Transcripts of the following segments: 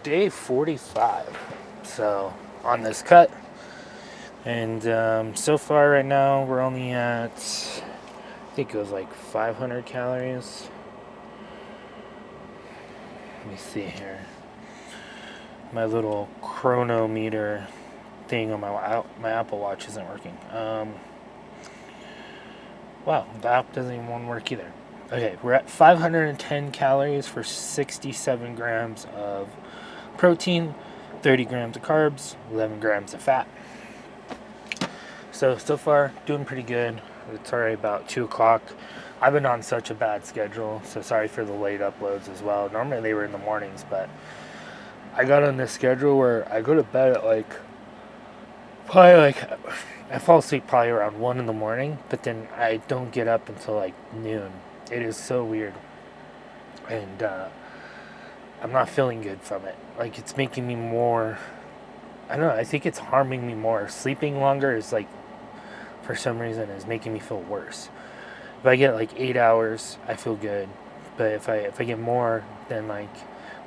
day 45. So on this cut, and so far right now we're only at, I think it was like 500 calories. Let me see here. My little chronometer thing on my Apple Watch isn't working. Wow, the app doesn't even want to work either. Okay, we're at 510 calories for 67 grams of protein, 30 grams of carbs, 11 grams of fat. So far, doing pretty good. It's already about 2 o'clock. I've been on such a bad schedule, so sorry for the late uploads as well. Normally they were in the mornings, but I got on this schedule where I go to bed at I fall asleep probably around 1 in the morning, but then I don't get up until like noon. It is so weird. And I'm not feeling good from it. Like, it's making me more, I don't know, I think it's harming me more. Sleeping longer is like, for some reason, is making me feel worse. If I get like 8 hours, I feel good. But if I get more, then like,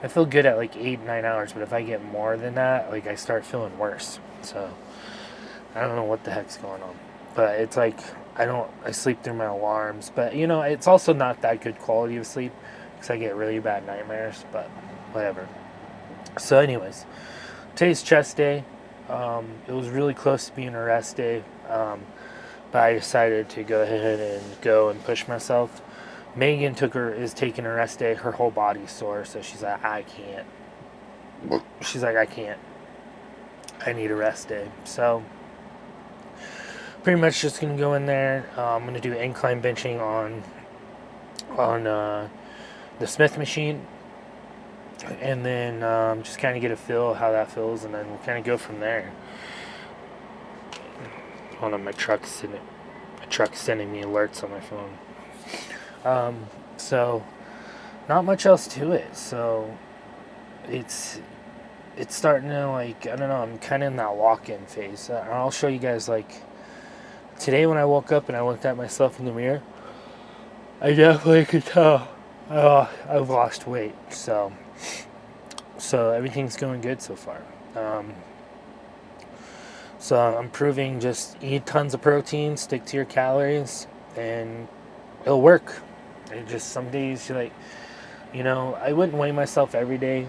I feel good at like 8-9 hours. But if I get more than that, like, I start feeling worse. So I don't know what the heck's going on. But it's like, I sleep through my alarms. But it's also not that good quality of sleep because I get really bad nightmares. But whatever. So anyways, today's chest day. It was really close to being a rest day. But I decided to go ahead and go and push myself. Megan is taking a rest day. Her whole body's sore, so she's like, I can't. She's like, I can't. I need a rest day. So pretty much just gonna go in there. I'm gonna do incline benching on the Smith machine, and then just kind of get a feel how that feels, and then we'll kind of go from there. Hold on, my truck's sending me alerts on my phone. So not much else to it. So it's starting to, like, I don't know, I'm kind of in that walk-in phase. I'll show you guys, like, today when I woke up and I looked at myself in the mirror, I definitely could tell I've lost weight. So everything's going good so far. So I'm proving, just eat tons of protein, stick to your calories, and it'll work. It just, some days you're like, I wouldn't weigh myself every day.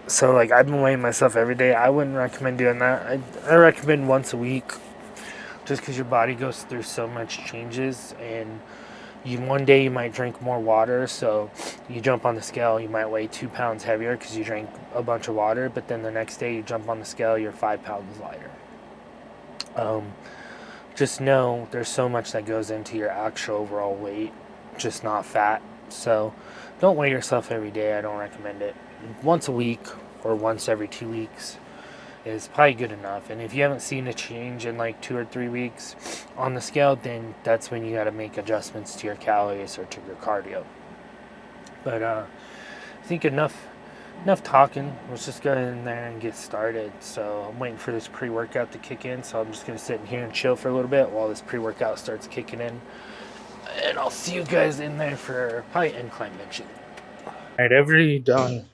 So like, I've been weighing myself every day. I wouldn't recommend doing that. I recommend once a week, just because your body goes through so much changes, and one day you might drink more water, so you jump on the scale, you might weigh 2 pounds heavier because you drank a bunch of water, but then the next day you jump on the scale, you're 5 pounds lighter. Just know there's so much that goes into your actual overall weight, just not fat. So don't weigh yourself every day. I don't recommend it. Once a week or once every 2 weeks is probably good enough. And if you haven't seen a change in like 2 or 3 weeks on the scale, then that's when you got to make adjustments to your calories or to your cardio. But I think enough talking. Let's just go in there and get started. So I'm waiting for this pre-workout to kick in, so I'm just going to sit in here and chill for a little bit while this pre-workout starts kicking in. And I'll see you guys in there for probably incline benching. Alright, I've already done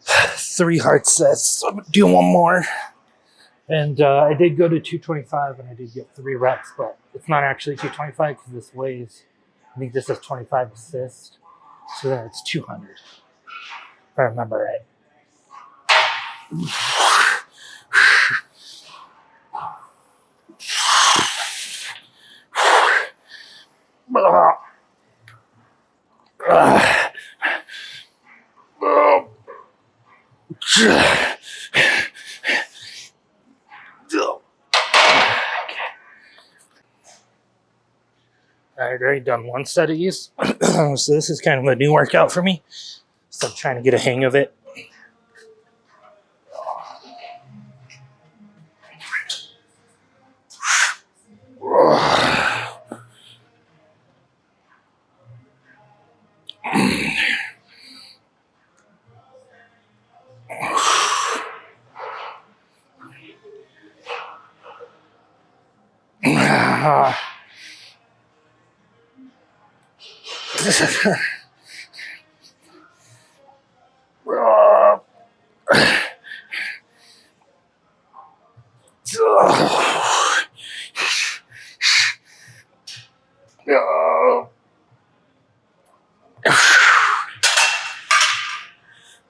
3 hard sets, so I'm going to do one more. And I did go to 225 and I did get 3 reps, but it's not actually 225 because this weighs, I think this is 25 assist, so then it's 200. If I remember right. I've already done 1 set of these, so this is kind of a new workout for me. So I'm trying to get a hang of it.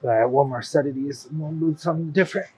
All right, one more set of these and we'll move something different.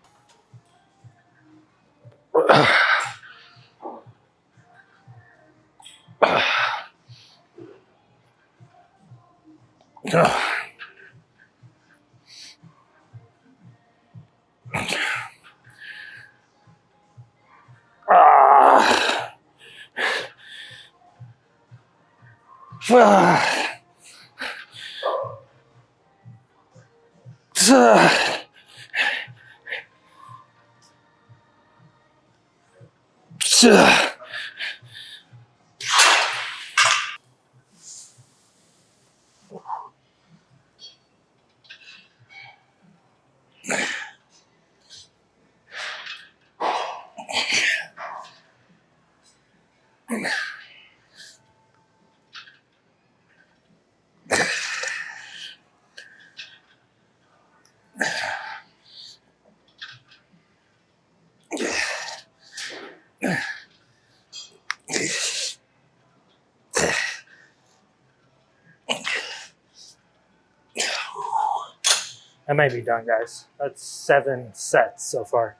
I might be done, guys. That's 7 sets so far.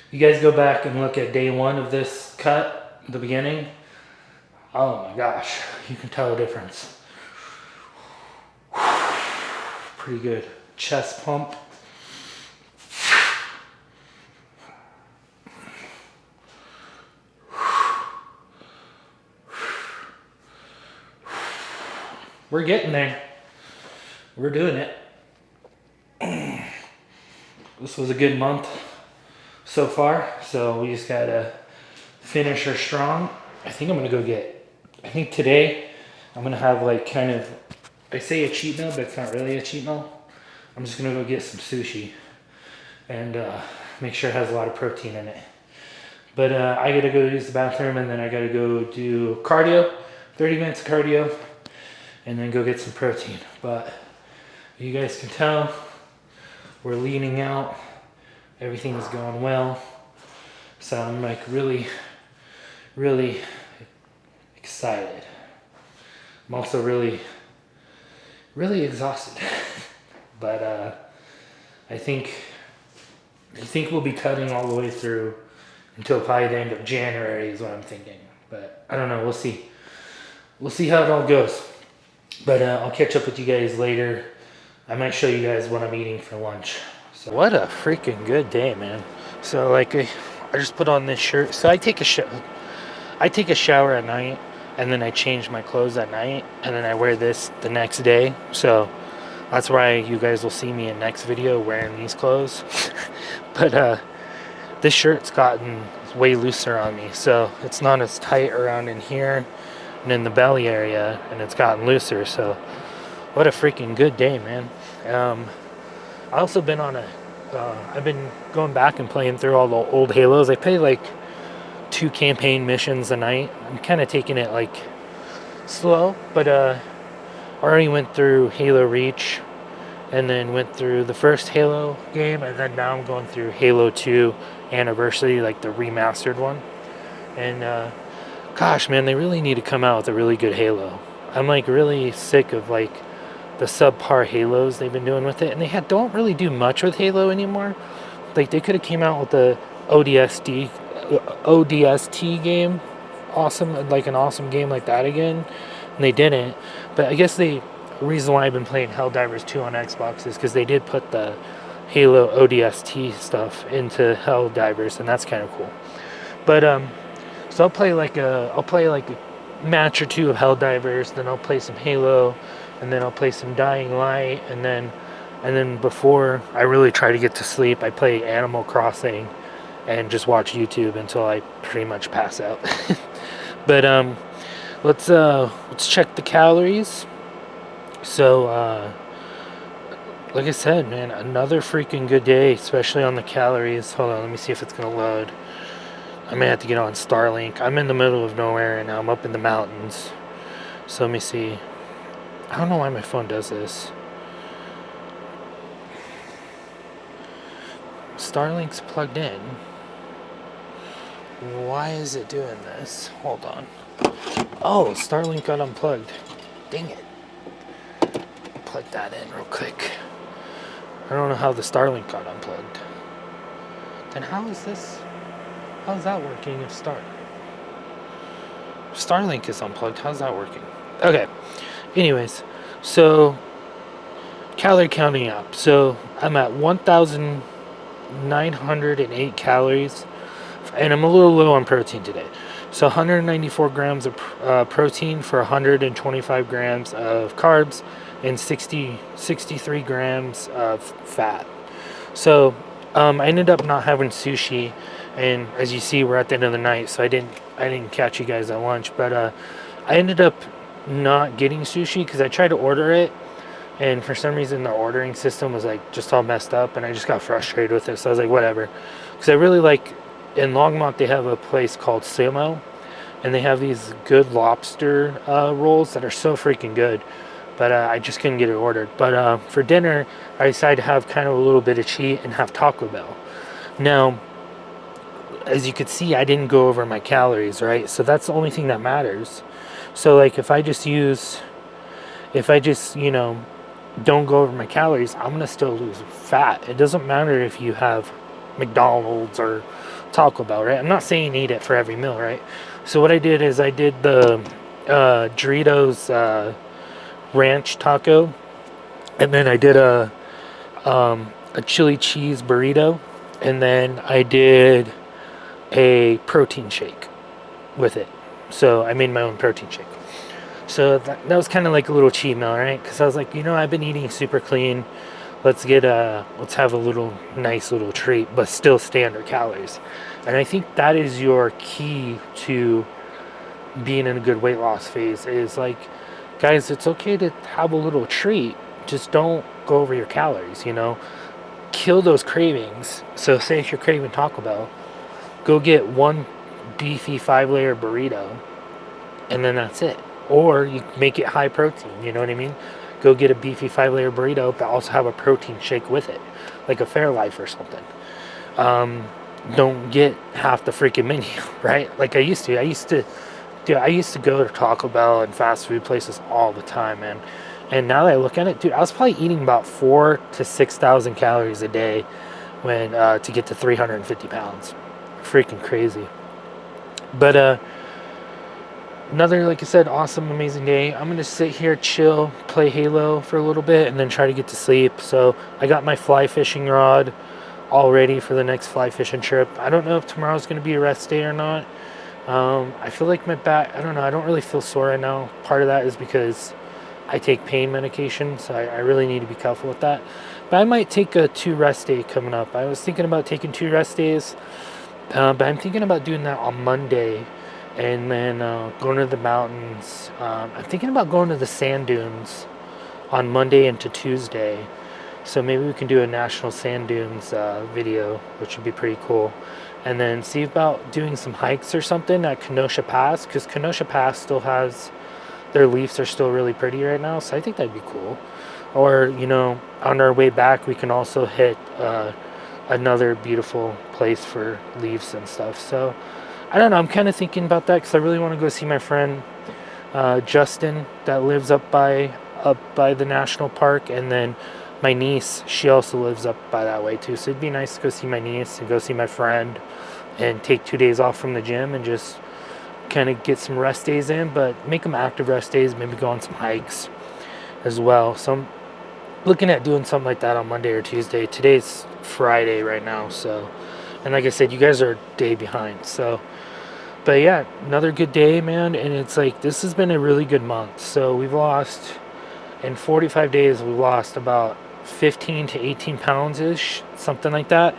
You guys go back and look at day 1 of this cut, the beginning. Oh my gosh, you can tell the difference. Pretty good. Chest pump. We're getting there. We're doing it. This was a good month so far, so we just gotta finish her strong. I think today I'm gonna have like kind of, I say a cheat meal, but it's not really a cheat meal. I'm just gonna go get some sushi and make sure it has a lot of protein in it. But I gotta go use the bathroom and then I gotta go do cardio, 30 minutes of cardio, and then go get some protein. But you guys can tell we're leaning out. Everything is going well. So I'm like really, really excited. I'm also really, really exhausted. But I think we'll be cutting all the way through until probably the end of January is what I'm thinking. But I don't know, we'll see. We'll see how it all goes. But I'll catch up with you guys later. I might show you guys what I'm eating for lunch. So what a freaking good day, man. So like I just put on this shirt. So I take a shower at night and then I change my clothes at night and then I wear this the next day. So that's why you guys will see me in next video wearing these clothes. But this shirt's gotten way looser on me, so it's not as tight around in here and in the belly area, and it's gotten looser. So what a freaking good day, man. I also been on I've been going back and playing through all the old Halos. I play like 2 campaign missions a night. I'm kind of taking it like slow, but I already went through Halo Reach and then went through the first Halo game, and then now I'm going through Halo 2 Anniversary, like the remastered one. And gosh, man, they really need to come out with a really good Halo. I'm like really sick of like the subpar Halos they've been doing with it, and they don't really do much with Halo anymore. Like they could have came out with the ODST game, awesome, like an awesome game like that again, and they didn't. But I guess the reason why I've been playing Helldivers 2 on Xbox is because they did put the Halo ODST stuff into Helldivers, and that's kind of cool. But so I'll play like a match or 2 of Helldivers, then I'll play some Halo, and then I'll play some Dying Light, and then before I really try to get to sleep, I play Animal Crossing and just watch YouTube until I pretty much pass out. But let's check the calories. So like I said, man, another freaking good day, especially on the calories. Hold on, let me see if it's gonna load. I may have to get on Starlink. I'm in the middle of nowhere and now I'm up in the mountains. So let me see. I don't know why my phone does this. Starlink's plugged in. Why is it doing this? Hold on. Oh, Starlink got unplugged. Dang it. Plug that in real quick. I don't know how the Starlink got unplugged. Then how's that working if Starlink is unplugged? How's that working? Okay. Anyways, so calorie counting app. So I'm at 1,908 calories, and I'm a little low on protein today. So 194 grams of protein for 125 grams of carbs and 63 grams of fat. So I ended up not having sushi, and as you see, we're at the end of the night, so I didn't catch you guys at lunch. But I ended up not getting sushi because I tried to order it, and for some reason the ordering system was like just all messed up, and I just got frustrated with it. So I was like, whatever, because I really like, in Longmont they have a place called Sumo, and they have these good lobster rolls that are so freaking good. But I just couldn't get it ordered. But for dinner, I decided to have kind of a little bit of cheat and have Taco Bell. Now, as you could see, I didn't go over my calories, right? So that's the only thing that matters. So like if I just don't go over my calories, I'm gonna still lose fat. It doesn't matter if you have McDonald's or Taco Bell, right? I'm not saying eat it for every meal, right? So what I did is I did the Doritos ranch taco, and then I did a chili cheese burrito, and then I did a protein shake with it. So I made my own protein shake. So that was kind of like a little cheat meal, right? Because I was like, I've been eating super clean. Let's have a nice little treat, but still stay under calories. And I think that is your key to being in a good weight loss phase. Is like, guys, it's okay to have a little treat. Just don't go over your calories. Kill those cravings. So say if you're craving Taco Bell, go get one beefy 5-layer burrito, and then that's it. Or you make it high protein, you know what I mean? Go get a beefy 5-layer burrito, but also have a protein shake with it, like a Fairlife or something. Don't get half the freaking menu, right? Like I used to. I used to go to Taco Bell and fast food places all the time, man. And now that I look at it, dude, I was probably eating about 4,000 to 6,000 calories a day when to get to 350 pounds. Freaking crazy. But another, like I said, awesome, amazing day. I'm going to sit here, chill, play Halo for a little bit, and then try to get to sleep. So I got my fly fishing rod all ready for the next fly fishing trip. I don't know if tomorrow's going to be a rest day or not. I feel like my back, I don't know, I don't really feel sore right now. Part of that is because I take pain medication, so I really need to be careful with that. But I might take a 2 rest day coming up. I was thinking about taking 2 rest days, but I'm thinking about doing that on Monday, and then going to the mountains. I'm thinking about going to the sand dunes on Monday into Tuesday. So maybe we can do a National Sand Dunes video, which would be pretty cool. And then see about doing some hikes or something at Kenosha Pass, because Kenosha Pass still has, their leaves are still really pretty right now. So I think that'd be cool. Or, on our way back, we can also hit another beautiful place for leaves and stuff. So I don't know, I'm kind of thinking about that because I really want to go see my friend Justin that lives up by the national park, and then my niece, she also lives up by that way too. So it'd be nice to go see my niece and go see my friend and take 2 days off from the gym and just kind of get some rest days in, but make them active rest days, maybe go on some hikes as well. So I'm looking at doing something like that on Monday or Tuesday. Today's Friday right now, so, and like I said, you guys are a day behind. So, but yeah, another good day, man. And it's like, this has been a really good month. So we've lost, in 45 days, we lost about 15 to 18 pounds ish, something like that.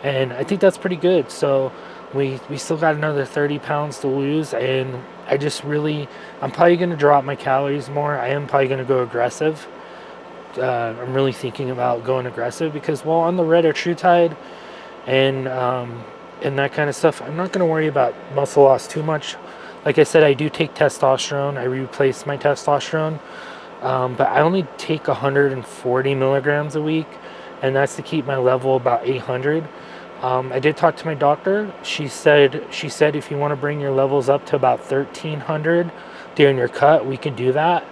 And I think that's pretty good. So we still got another 30 pounds to lose. And I'm probably going to drop my calories more. I am probably going to go aggressive. I'm really thinking about going aggressive because, well, on the Red or True Tide and that kind of stuff, I'm not going to worry about muscle loss too much. Like I said, I do take testosterone. I replace my testosterone. But I only take 140 milligrams a week, and that's to keep my level about 800. I did talk to my doctor. She said if you want to bring your levels up to about 1300 during your cut, we can do that.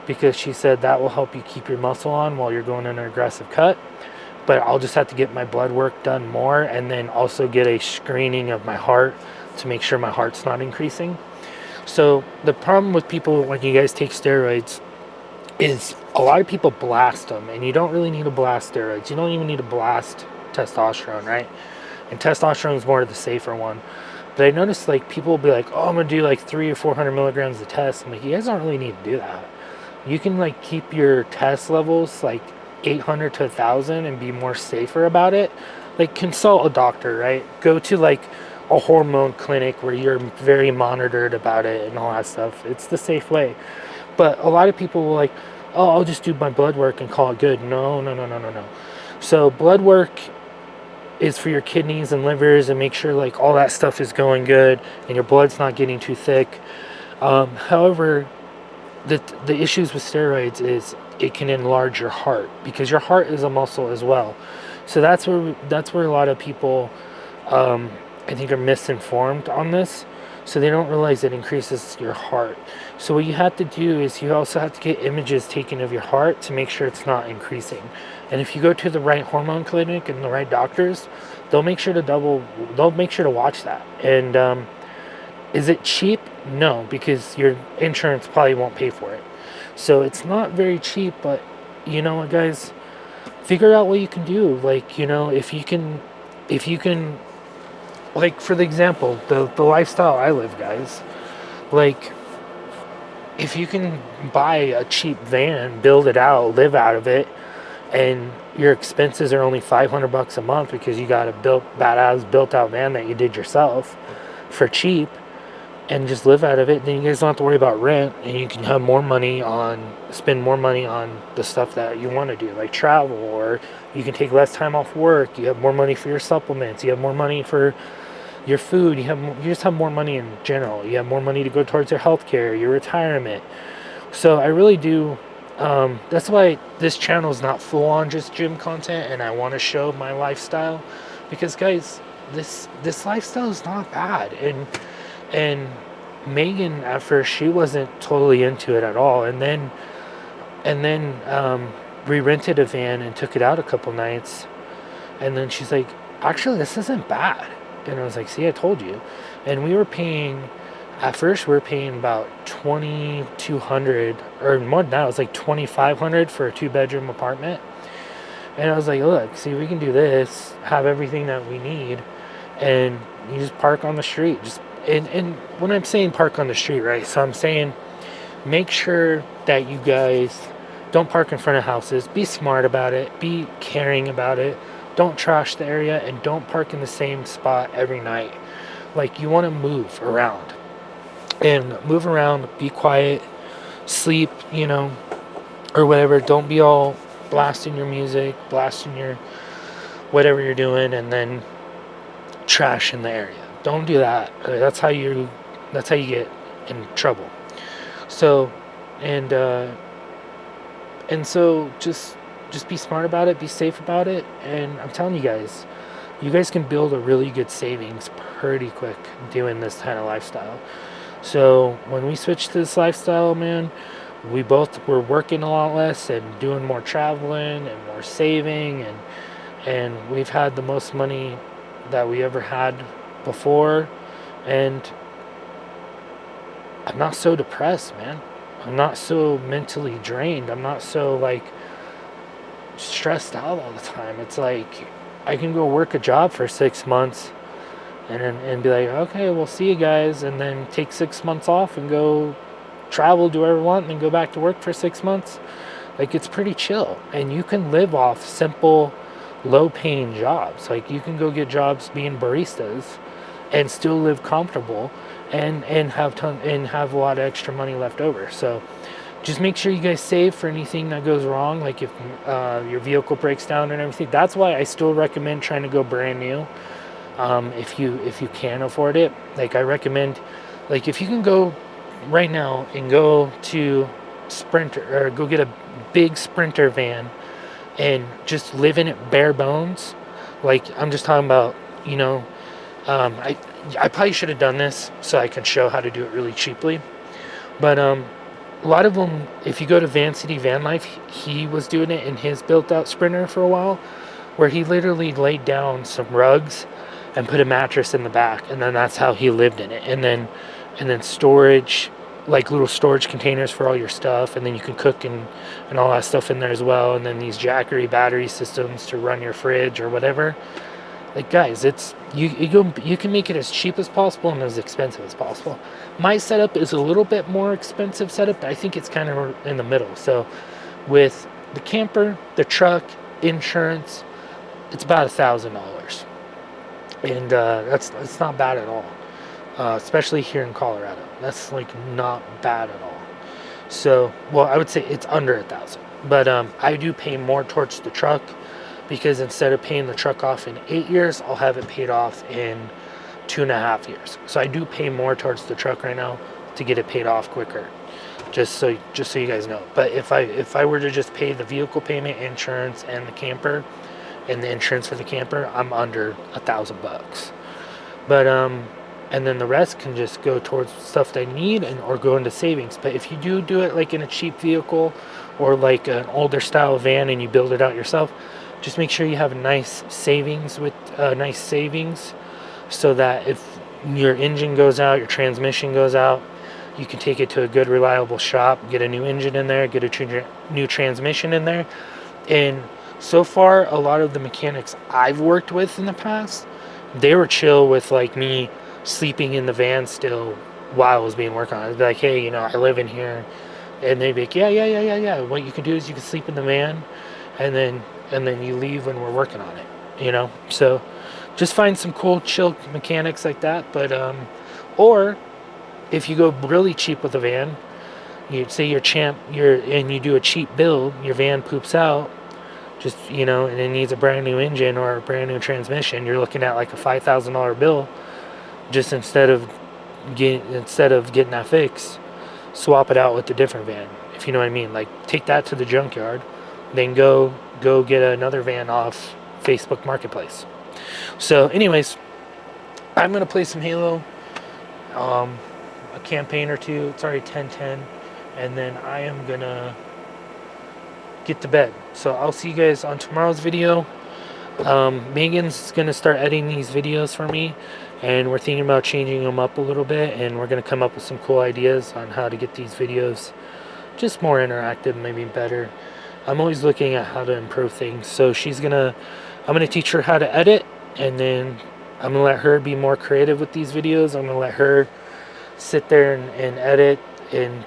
because she said that will help you keep your muscle on while you're going in an aggressive cut. But I'll just have to get my blood work done more, and then also get a screening of my heart to make sure my heart's not increasing. So the problem with people when you guys take steroids is a lot of people blast them, and you don't really need to blast steroids. You don't even need to blast testosterone, right? And testosterone is more of the safer one. But I noticed like people will be like, oh, I'm gonna do like 300 or 400 milligrams of test. I'm like, you guys don't really need to do that. You can like keep your test levels like 800 to 1,000 and be more safer about it. Like consult a doctor, right? Go to like a hormone clinic where you're very monitored about it and all that stuff. It's the safe way. But a lot of people will like, oh, I'll just do my blood work and call it good. No, no, no, no, no, no. So blood work is for your kidneys and livers, and make sure like all that stuff is going good and your blood's not getting too thick. However, the issues with steroids is it can enlarge your heart, because your heart is a muscle as well. So that's where a lot of people I think are misinformed on this. So they don't realize it increases your heart. So what you have to do is you also have to get images taken of your heart to make sure it's not increasing. And if you go to the right hormone clinic and the right doctors, they'll make sure to watch that. And is it cheap? No, because your insurance probably won't pay for it. So it's not very cheap, but you know what, guys? Figure out what you can do. Like, you know, if you can, like for the example, the lifestyle I live, guys, like if you can buy a cheap van, build it out, live out of it, and your expenses are only $500 a month because you got a built out van that you did yourself for cheap, and just live out of it, then you guys don't have to worry about rent, and you can have spend more money on the stuff that you want to do, like travel, or you can take less time off work. You have more money for your supplements. You have more money for your food. You just have more money in general. You have more money to go towards your healthcare, your retirement. So I really do. That's why this channel is not full on just gym content, and I want to show my lifestyle, because guys, this lifestyle is not bad. And Megan, at first, she wasn't totally into it at all, and then we rented a van and took it out a couple nights, and then she's like, actually, this isn't bad. And I was like, see, I told you. And at first we were paying about $2,200, or more than that. It was like $2,500 for a 2-bedroom apartment. And I was like, look, see, we can do this, have everything that we need, and you just park on the street. And when I'm saying park on the street, right, so I'm saying make sure that you guys don't park in front of houses. Be smart about it. Be caring about it. Don't trash the area, and don't park in the same spot every night. Like, you want to move around. And move around, be quiet, sleep, you know, or whatever. Don't be all blasting your music, blasting your whatever you're doing, and then trash in the area. Don't do that. That's how you get in trouble. So, and so just be smart about it, be safe about it, and I'm telling you guys can build a really good savings pretty quick doing this kind of lifestyle. So when we switched to this lifestyle, man, we both were working a lot less and doing more traveling and more saving, and we've had the most money that we ever had before, and I'm not so depressed, man. I'm not so mentally drained. I'm not so like stressed out all the time. It's like I can go work a job for 6 months and be like, okay, we'll see you guys, and then take 6 months off and go travel, do whatever I want, and then go back to work for 6 months. Like, it's pretty chill, and you can live off simple, low-paying jobs. Like, you can go get jobs being baristas and still live comfortable and have a lot of extra money left over. So just make sure you guys save for anything that goes wrong, like if your vehicle breaks down and everything. That's why I still recommend trying to go brand new, if you can afford it. Like, I recommend, like, if you can go right now and go to Sprinter, or go get a big Sprinter van and just live in it bare bones. Like, I'm just talking about, you know, I probably should have done this so I can show how to do it really cheaply, but a lot of them, if you go to Van City Van Life, he was doing it in his built out Sprinter for a while, where he literally laid down some rugs and put a mattress in the back, and then that's how he lived in it. And then storage, like little storage containers for all your stuff, and then you can cook and all that stuff in there as well. And then these Jackery battery systems to run your fridge or whatever. Like, guys, it's you can make it as cheap as possible and as expensive as possible. My setup is a little bit more expensive setup, but I think it's kind of in the middle. So with the camper, the truck, insurance, it's about $1,000, and that's not bad at all, especially here in Colorado. That's like not bad at all. So, well, I would say it's under 1,000, but I do pay more towards the truck, because instead of paying the truck off in 8 years, I'll have it paid off in 2.5 years. So I do pay more towards the truck right now to get it paid off quicker. Just so you guys know. But if I were to just pay the vehicle payment, insurance, and the camper, and the insurance for the camper, I'm under $1,000. But and then the rest can just go towards stuff that I need or go into savings. But if you do it like in a cheap vehicle or like an older style van and you build it out yourself, just make sure you have nice savings so that if your engine goes out, your transmission goes out, you can take it to a good reliable shop, get a new engine in there, get a new transmission in there. And so far, a lot of the mechanics I've worked with in the past, they were chill with like me sleeping in the van still while it was being worked on. I'd be like, hey, I live in here. And they'd be like, yeah. What you can do is you can sleep in the van, and then you leave when we're working on it, So just find some cool, chill mechanics like that. But, or if you go really cheap with a van, you say and you do a cheap build, your van poops out, and it needs a brand new engine or a brand new transmission, you're looking at like a $5,000 bill. Just instead of getting that fixed, swap it out with a different van, if you know what I mean. Like, take that to the junkyard, then go get another van off Facebook Marketplace. So anyways, I'm gonna play some Halo, a campaign or two. It's already 10:10, and then I am gonna get to bed. So I'll see you guys on tomorrow's video. Megan's gonna start editing these videos for me, and we're thinking about changing them up a little bit, and we're gonna come up with some cool ideas on how to get these videos just more interactive, maybe better. I'm always looking at how to improve things. So I'm gonna teach her how to edit, and then I'm gonna let her be more creative with these videos. I'm gonna let her sit there and edit, and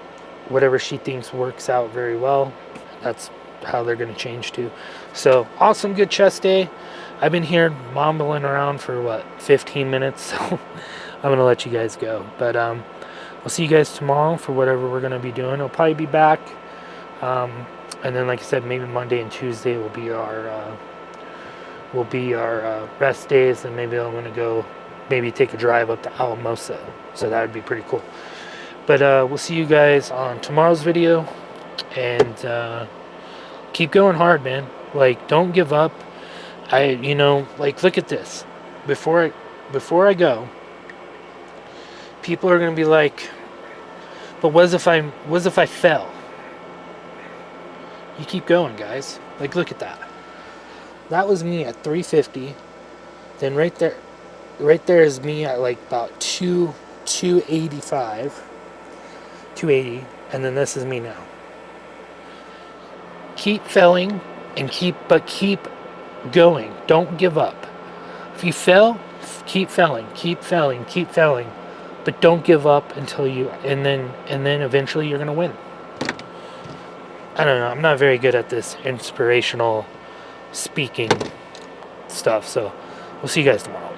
whatever she thinks works out very well, that's how they're gonna change to. So awesome, good chest day. I've been here mumbling around for 15 minutes, so I'm gonna let you guys go. But I'll see you guys tomorrow for whatever we're gonna be doing. I'll probably be back. And then, like I said, maybe Monday and Tuesday will be our rest days, and maybe I'm gonna go take a drive up to Alamosa. So that would be pretty cool. But we'll see you guys on tomorrow's video, and keep going hard, man. Like, don't give up. Look at this. Before I go, people are gonna be like, but what if I fell? You keep going, guys. Like, look at that. That was me at 350. Then right there is me at like about 285, 280, and then this is me now. Keep failing and keep going. Don't give up. If you fail, keep failing, but don't give up until and then eventually you're gonna win. I don't know. I'm not very good at this inspirational speaking stuff, so we'll see you guys tomorrow.